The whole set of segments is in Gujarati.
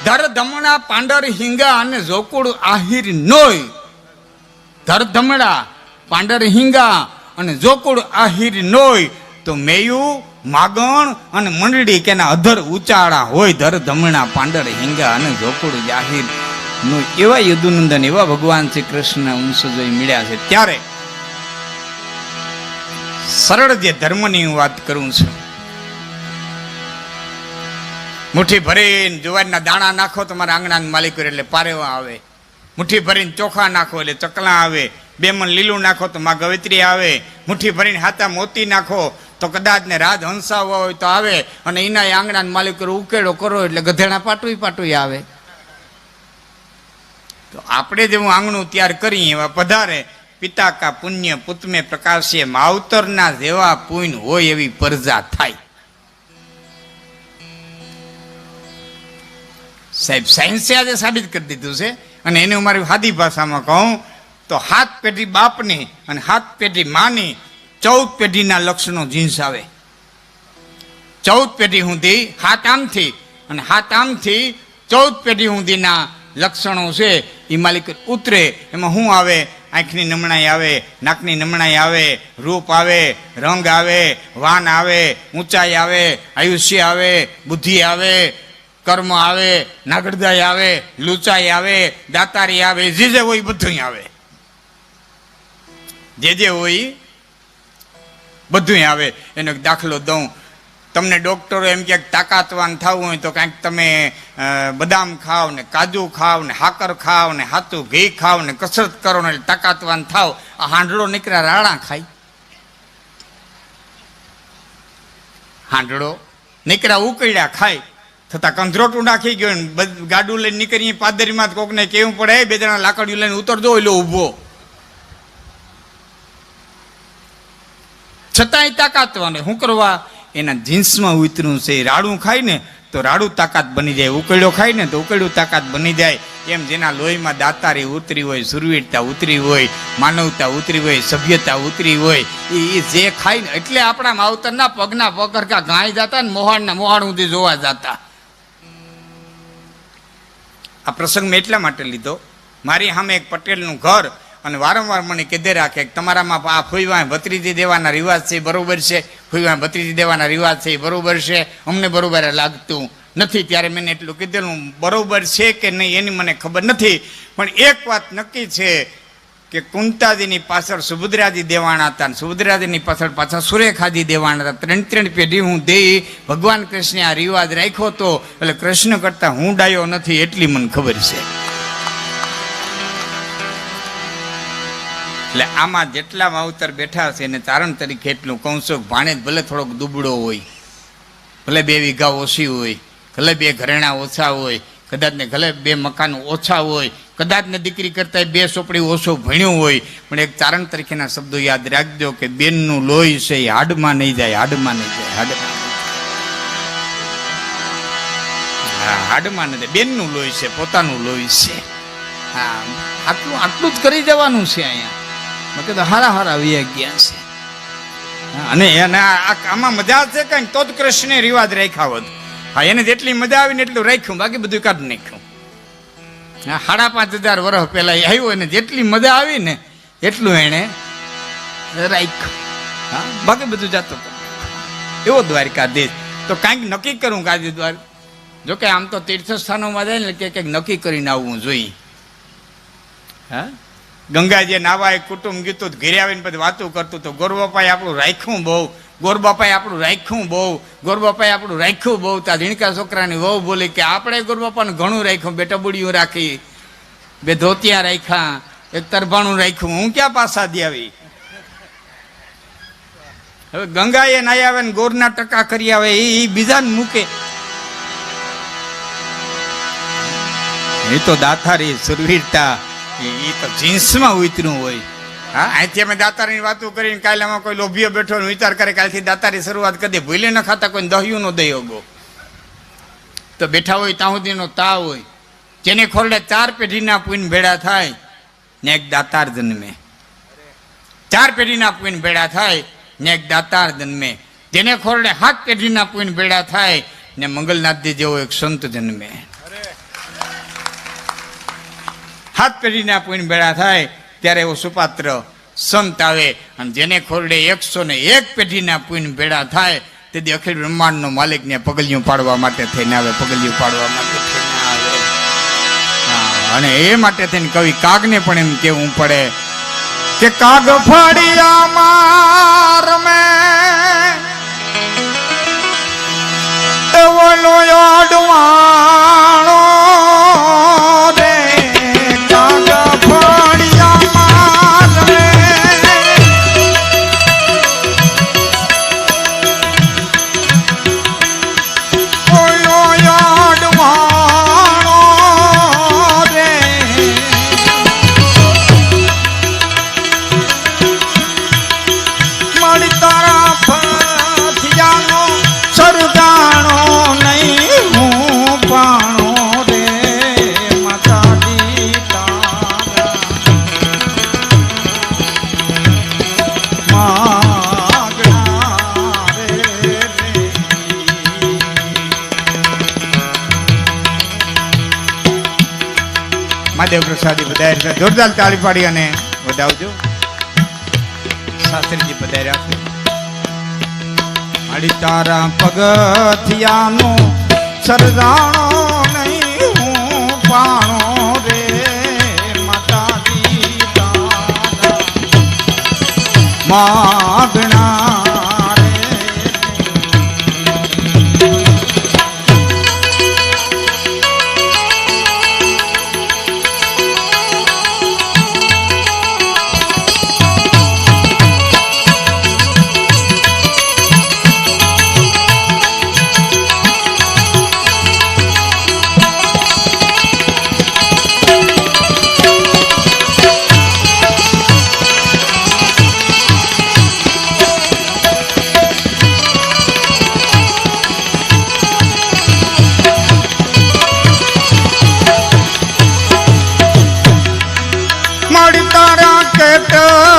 ધર ધમણા પાંડર હિંગા અને જોકુડ આહિર નોય. ધર ધમણા પાંડર હિંગા અને જોકુડ આહિર નોય. તો મેયું માગણ અને મંડળી કેના અધર ઉચાળા હોય. ધર ધમણા પાંડર હિંગા અને જોકુડ જાહિર નો. એવા યદુનંદન, એવા ભગવાન શ્રી કૃષ્ણ વંશજો મળ્યા છે. ત્યારે સરળ જે ધર્મની હું વાત કરું છું, મુઠ્ઠી ભરીને જુવારના દાણા નાખો તમારા આંગણાના માલિક એટલે પારેવા આવે. મુઠ્ઠી ભરીને ચોખા નાખો એટલે ચકલા આવે. 2 મણ લીલું નાખો તો માં ગવેત્રી આવે. મુઠ્ઠી ભરીને હાથા મોતી નાખો તો કદાચ ને રાજ હંસાવો હોય તો આવે. અને એના આંગણાના માલિક ઉકેડો કરો એટલે ગધેડા પાટું આવે. તો આપણે જેવું આંગણું તૈયાર કરી એવા પધારે. પિતા કા પુણ્ય પુત મેં પ્રકાશે. માવતરના જેવા પુણ્ય હોય એવી પરજા થાય. સાહેબ સાયન્સે આજે સાબિત કરી દીધું છે. અને એને હું મારી સાદી ભાષામાં કહું તો 7 પેઢી બાપની અને 7 પેઢી માની 14 પેઢીના લક્ષણો જીન્સ આવે. 14 પેઢી સુધી 7 આમથી અને 7 આમથી 14 પેઢી સુધીના લક્ષણો છે એ માલિક ઉતરે. એમાં શું આવે? આંખની નમણાઈ આવે, નાકની નમણાઈ આવે, રૂપ આવે, રંગ આવે, વાન આવે, ઊંચાઈ આવે, આયુષ્ય આવે, બુદ્ધિ આવે, કર્મ આવે, નાગડદાઈ આવે, લૂંચાઈ આવે, દાતારી આવે, જે હોય બધું આવે. જે હોય બધું આવે. એનો દાખલો દઉં તમને. ડોક્ટરો એમ કે તાકાતવાન થવું હોય તો કાંઈક તમે બદામ ખાઓ ને કાજુ ખાઓ ને હાકર ખાઓ ને હાથું ઘી ખાઓ ને કસરત કરો ને તાકાતવાન થાવ. આ હાંડળો નીકળ્યા રાણા ખાય. હાંડળો નીકળ્યા ઉકળ્યા ખાય. થતા કંધરોટું નાખી ગયો ને ગાડું લઈને નીકળીએ પાદરીમાં કોકને કેવું પડે 2 જણા લાકડીયું લઈને ઉતરજો એટલે ઊભો. છતાંય તાકાતવાન. શું કરવા? એના જીન્સમાં ઉતર્યું છે. રાડું ખાય ને તો રાડું તાકાત બની જાય, ઉકળ્યો ખાય ને તો ઉકળ્યું તાકાત બની જાય. એમ જેના લોહીમાં દાતારી ઉતરી હોય, સુરવીરતા ઉતરી હોય, માનવતા ઉતરી હોય, સભ્યતા ઉતરી હોય, એ જે ખાય ને એટલે આપણા માવતરના પગના પગરખા ગાય જતા ને મોહાણના મોહાણ સુધી જોવા જતા. આ પ્રસંગ મેં એટલા માટે લીધો, મારી સામે એક પટેલનું ઘર અને વારંવાર મને કીધે રાખે કે તમારામાં આ ફૂઈવાય ભત્રીજી દેવાના રિવાજ છે બરોબર છે, ફૂઈવાય ભત્રીજી દેવાના રિવાજ છે બરોબર છે, અમને બરોબર લાગતું નથી. ત્યારે મેં એટલું કીધેલું બરોબર છે કે નહીં એની મને ખબર નથી, પણ એક વાત નક્કી છે કે કુંતાજીની પાછળ સુભદ્રાજી દેવાણા હતા, સુભદ્રાજીની પાછળ પાછા સુરેખાજી દેવાણા હતા. 3 પેઢી હું દઈ ભગવાન કૃષ્ણે આ રિવાજ રાખ્યો હતો. એટલે કૃષ્ણ કરતા હું ડાયો નથી એટલી મને ખબર છે. એટલે આમાં જેટલા માવતર બેઠા છે એને તારણ તરીકે એટલું કહું છું, ભાણે ભલે થોડોક દુબળો હોય, ભલે 2 વીઘા ઓછી હોય, ભલે 2 ઘરેણા ઓછા હોય, કદાચ ને ભલે 2 મકાન ઓછા હોય, કદાચ ને દીકરી કરતા 2 ચોપડી ઓછો ભણ્યું હોય, પણ એક તારણ તરીકેના શબ્દો યાદ રાખજો કે બેનનું લોહી છે એ હાડમાં નહીં જાય, હાડમાં નહીં જાય, હાડમાં નહીં જાય. બેનનું લોહી છે, પોતાનું લોહી છે. હા, આટલું જ કરી જવાનું છે અહીંયા. મેં તો હારા વ્યા ગયા છે. અને એને આમાં મજા છે કઈ તો જ કૃષ્ણે રિવાજ રાખ્યા હોત. હા, એને જેટલી મજા આવી ને એટલું રાખ્યું, બાકી બધું કાઢી નાખ્યું. હા, 5,500 વર્ષ પહેલા આવ્યો એને જેટલી મજા આવી ને એટલું એને રાખ્યું. હા, બાકી બધું જાતો એવો દ્વારકાધીશ. તો કાંઈક નક્કી કરું કાજી દ્વાર. જોકે આમ તો તીર્થસ્થાનોમાં જાય ને કંઈક નક્કી કરીને આવવું જોઈએ. હા, ગંગાજી નાવા કુટુંબ ગીતું ઘેરે આવીને પછી વાતું કરતું તો ગોરબાપાએ આપણું રાખ્યું બહુ, ગોરબાપાએ આપણું રાખ્યું બહુ, ગોરબાપાએ આપણું રાખ્યું બહુ. ત્યાં ઝીણકા છોકરાની વહુ બોલી કે આપણે ગોરબાપાને ઘણું રાખ્યું, 2 ટબુડીઓ રાખી, 2 ધોતિયા રાખ્યા, 1 તરભાણું રાખ્યું, હું ક્યાં પાછા દે આવી. હવે ગંગાએ નાઈ આવે ને ગોરના ટકા કરી આવે એ બીજાને મૂકે. એ તો દાતારી સુરવીરતા એ તો જીન્સમાં ઉતર્યું હોય. હા, અહીંથી અમે દાતારીની વાતો કરીને કાલે આમાં કોઈ લોભીઓ બેઠો વિચાર કરે કાલથી દાતારી શરૂઆત કરી દે. ભૂલે ન ખાતા કોઈ દહ્યું નો દહ્યો ગો તો બેઠા હોય ત્યાં સુધીનો તાવ હોય. જેને ખોરડે 4 પેઢીના પુણ્ય ભેળા થાય ને એક દાતાર જન્મે. 4 પેઢીના પુણ્ય ભેળા થાય ને એક દાતાર જન્મે. જેને ખોરડે 7 પેઢીના પુણ્ય ભેળા થાય ને મંગલનાથજી જેવો એક સંત જન્મે. 7 પેઢીના પુણ્ય ભેળા થાય ત્યારે એવો સુપાત્ર સંત આવે અને જેને ખોરડે 101 પેઢીના પુણ્ય ભેળા થાય તેથી અખિલ બ્રહ્માંડનો માલિકને પગલિયું પાડવા માટે થઈને આવે, પગલિયું પાડવા માટે થઈને આવે. અને એ માટે થઈને કવિ કાગને પણ એમ કેવું પડે કે કાગ ફળિયામાં રમે ઓલો અડવાણો રે, કાગ ફળિયામાં રમે ઓલો અડવાણો રે, મારી તારા ફથિયાનો સરદાણો નહીં હું પાણો રે, માતાજી તારા માગણા રે. મહાદેવ પ્રસાદી પધાર્યા, જોરદાર તાળી પાડી અને વધાવજો. શાસ્ત્રીજી પધાર્યા છે. મારી તારા પગથિયાનો સરદાણો નહીં હું પાણો રે, માતાજી તારા માગણા રે. મારી તારા કેટલા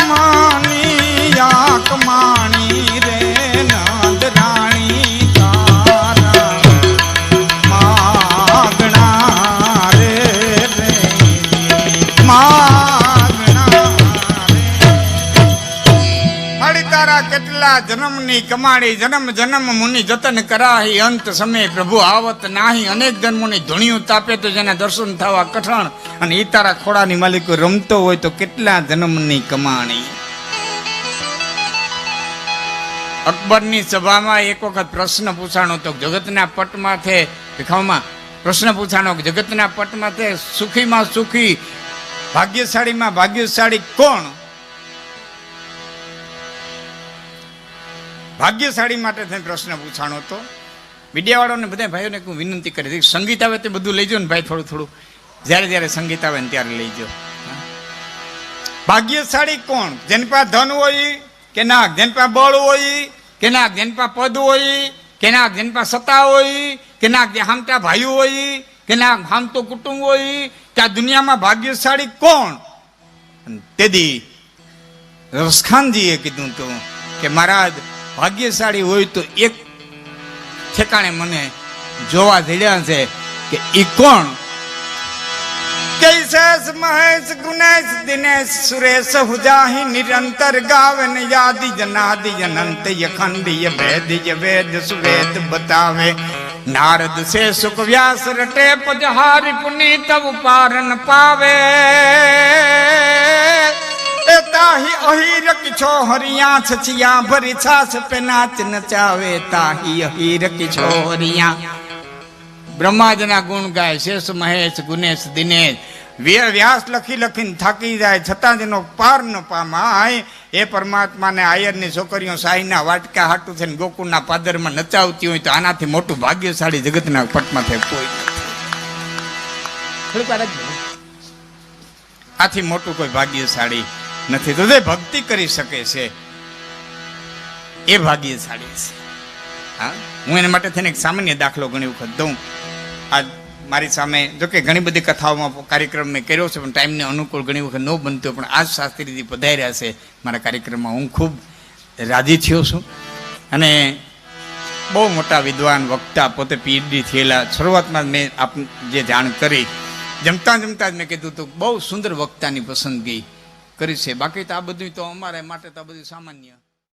માની યાક માણી રે, નંદરાણી તારા માગણા રે, માગણા રે. મારી તારા કેટલા જન્મની કમાણી, જન્મ જન્મ મુનિ જતન કરાહી, અંત સમય પ્રભુ આવત નાહી, અનેક જન્મોની ધૂણિયું તાપે તો જેના દર્શન થવા કઠણ, અને ઈ તારા ખોડાની માલિકો રમતો હોય તો કેટલા જન્મની કમાણી. અકબરની સભામાં એક વખત પ્રશ્ન પૂછાણો તો જગતના પટમાંથી ભીખામાં પ્રશ્ન પૂછાણો કે જગતના પટમાંથી સુખીમાં સુખી ભાગ્યશાળીમાં ભાગ્યશાળી કોણ? ભાગ્યશાળી માટે થઈને પ્રશ્ન પૂછાણો તો મીડિયાવાળાને બધા ભાઈઓને હું વિનંતી કરી હતી, સંગીત આવે તે બધું લઈ જાઓ ને ભાઈ, થોડું થોડું જ્યારે જ્યારે સંગીત આવે ને ત્યારે લઈ જાઓ. ભાગ્યશાળી કોણ? જેની પાસે ધન હોય કે નાક, જેની પાસે બળ હોય કે નાક, જેની પાસે પદ હોય કે નાક, જેની પાસે સત્તા હોય કે નાક, જે હામટા ભાઈઓ હોય કે નાક, હામતો કુટુંબ હોય કે આ દુનિયામાં ભાગ્યશાળી કોણ? તેથી રસખાનજીએ કીધું તું કે મહારાજ ભાગ્યશાળી હોય તો એક ઠેકાણે મને જોવા જડ્યા છે કે ઈ કોણ? कैसेस महेश गुनेश दिनेश सुरेश हुजाहि निरंतर गावन यादि जनादि अनंत यखंडीय वेद वेद सुवेद बतावे नारद से सुख व्यास रटे पजहारि पुनीत पारन पावे ताही अहीर किछो हरिया छछिया भरी छाछ पे नाच नचावे ताही अहीर किछो हरिया બ્રહ્માજીના ગુણ ગાય શેષ મહેશ ગુનેશ દિનેશ. વ્યાસ લખી લખીને થાકી જાય છતાં જેનો પાર ન પામાય એ પરમાત્માને આયરની છોકરીઓ સાઈના વાટકા હાટું થઈને ગોકુળના પાદરમાં નચાવતી હોય તો આનાથી મોટું ભાગ્યશાળી જગતના પટમાં થાય કોઈ નથી. આથી મોટું કોઈ ભાગ્યશાળી નથી. તો જે ભક્તિ કરી શકે છે એ ભાગ્યશાળી છે. હા, હું એના માટે થઈને એક સામાન્ય દાખલો ઘણી વખત દઉં. આ મારી સામે જોકે ઘણી બધી કથાઓમાં કાર્યક્રમ મેં કર્યો છે, પણ ટાઈમને અનુકૂળ ઘણી વખત ન બનતો, પણ આજ શાસ્ત્રીજી પધાર્યા છે મારા કાર્યક્રમમાં. હું ખૂબ રાજી થયો છું. અને બહુ મોટા વિદ્વાન વક્તા, પોતે પીએચડી થયેલા. શરૂઆતમાં મેં આપ જે જાણ કરી, જમતા જમતા જ મેં કીધું હતું બહુ સુંદર વક્તાની પસંદગી કરી છે. બાકી તો આ બધું તો અમારે માટે તો આ બધું સામાન્ય.